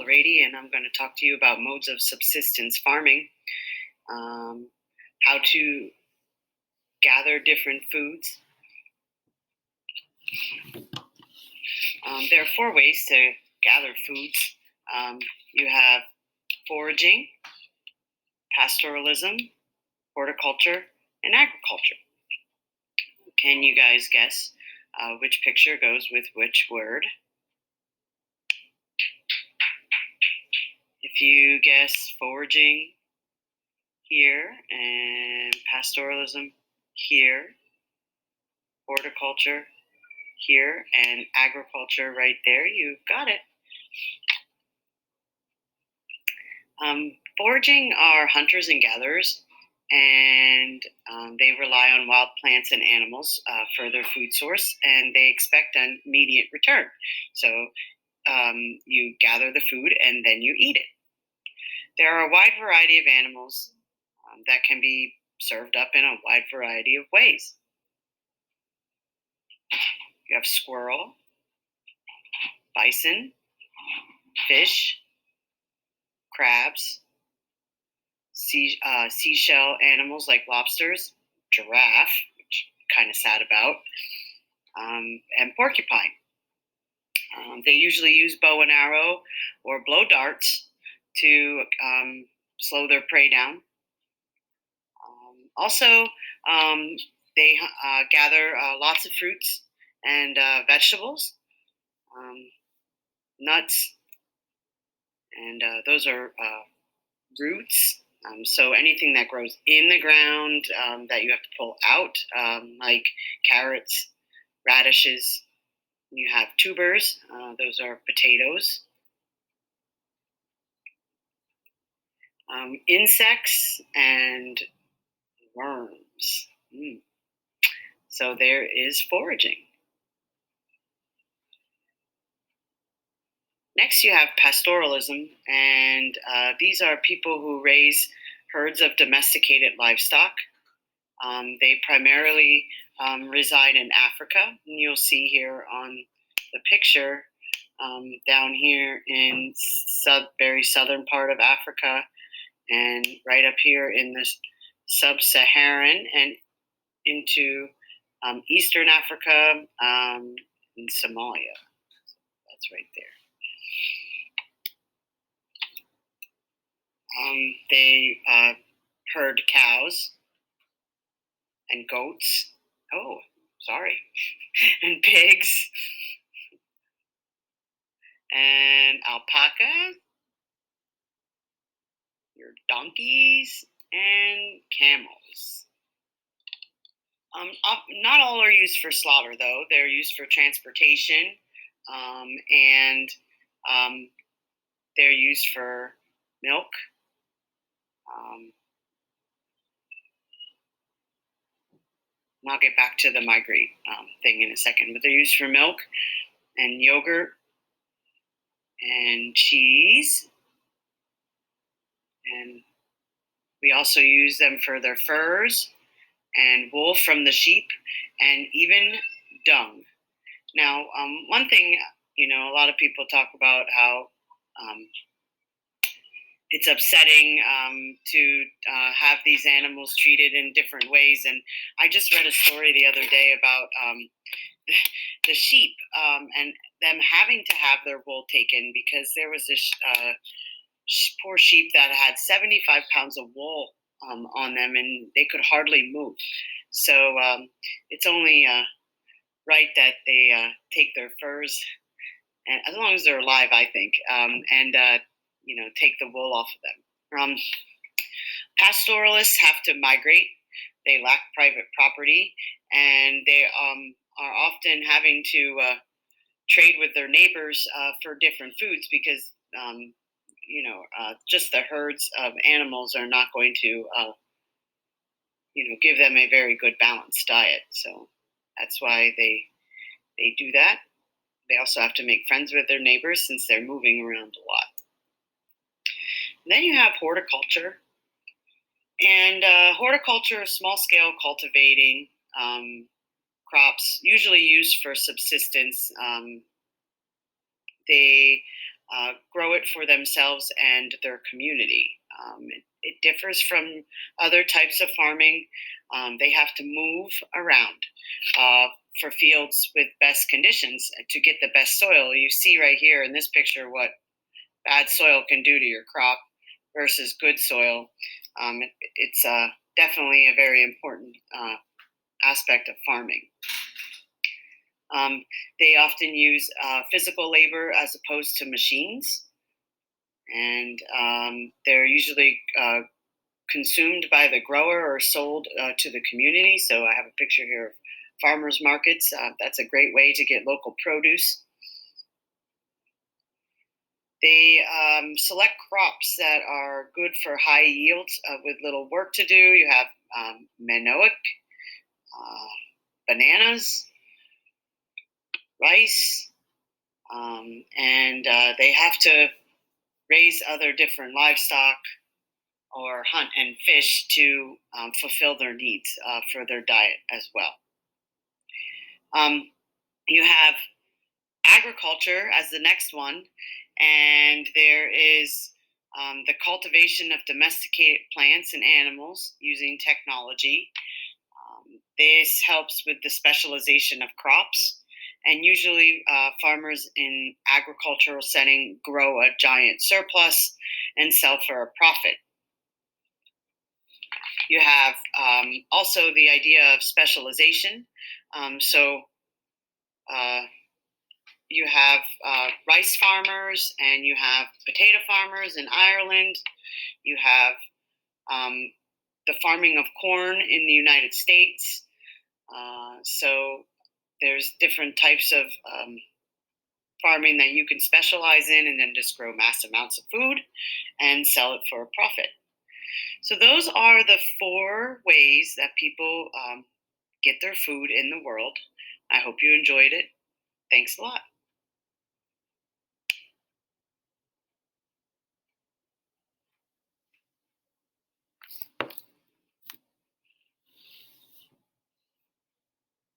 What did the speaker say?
Already, and I'm going to talk to you about modes of subsistence farming, how to gather different foods. There are 4 ways to gather foods. You have foraging, pastoralism, horticulture, and agriculture. Can you guys guess which picture goes with which word? If you guess foraging here and pastoralism here, horticulture here, and agriculture right there, you've got it. Foraging are hunters and gatherers, and they rely on wild plants and animals for their food source, and they expect an immediate return. So you gather the food and then you eat it. There are a wide variety of animals that can be served up in a wide variety of ways. You have squirrel, bison, fish, crabs, seashell animals like lobsters, giraffe, which I'm kind of sad about, and porcupine. They usually use bow and arrow or blow darts to slow their prey down. Also, they gather lots of fruits and vegetables, nuts, and those are roots. So anything that grows in the ground that you have to pull out, like carrots, radishes. You have tubers. Those are potatoes. Insects and worms. So there is foraging. Next, you have pastoralism, and these are people who raise herds of domesticated livestock. They primarily reside in Africa, and you'll see here on the picture down here in very southern part of Africa, and right up here in the sub-Saharan and into Eastern Africa and Somalia. That's right there. They herd cows and goats. Oh, sorry. And pigs. And alpacas. Your donkeys and camels. Not all are used for slaughter, though. They're used for transportation, and they're used for milk. And I'll get back to the migrate thing in a second, but they're used for milk and yogurt and cheese. And we also use them for their furs and wool from the sheep and even dung. Now, one thing, a lot of people talk about how it's upsetting to have these animals treated in different ways. And I just read a story the other day about the sheep and them having to have their wool taken because there was this poor sheep that had 75 pounds of wool on them and they could hardly move. So it's only right that they take their furs, and as long as they're alive, I think, and take the wool off of them. Pastoralists have to migrate. They lack private property, and they are often having to trade with their neighbors for different foods because, just the herds of animals are not going to, give them a very good balanced diet. So that's why they do that. They also have to make friends with their neighbors since they're moving around a lot. And then you have horticulture. And horticulture is small-scale cultivating crops, usually used for subsistence. They grow it for themselves and their community. It differs from other types of farming. They have to move around for fields with best conditions to get the best soil. You see right here in this picture what bad soil can do to your crop versus good soil. It's definitely a very important aspect of farming. They often use physical labor as opposed to machines, and they're usually consumed by the grower or sold to the community. So I have a picture here of farmers markets. That's a great way to get local produce. They select crops that are good for high yields with little work to do. You have manioc, bananas, rice, and they have to raise other different livestock or hunt and fish to fulfill their needs for their diet as well. You have agriculture as the next one, and there is the cultivation of domesticated plants and animals using technology. This helps with the specialization of crops, and usually farmers in agricultural setting grow a giant surplus and sell for a profit. You have also the idea of specialization. So you have rice farmers and you have potato farmers in Ireland. You have the farming of corn in the United States. So there's different types of farming that you can specialize in and then just grow mass amounts of food and sell it for a profit. So those are the 4 ways that people get their food in the world. I hope you enjoyed it. Thanks a lot.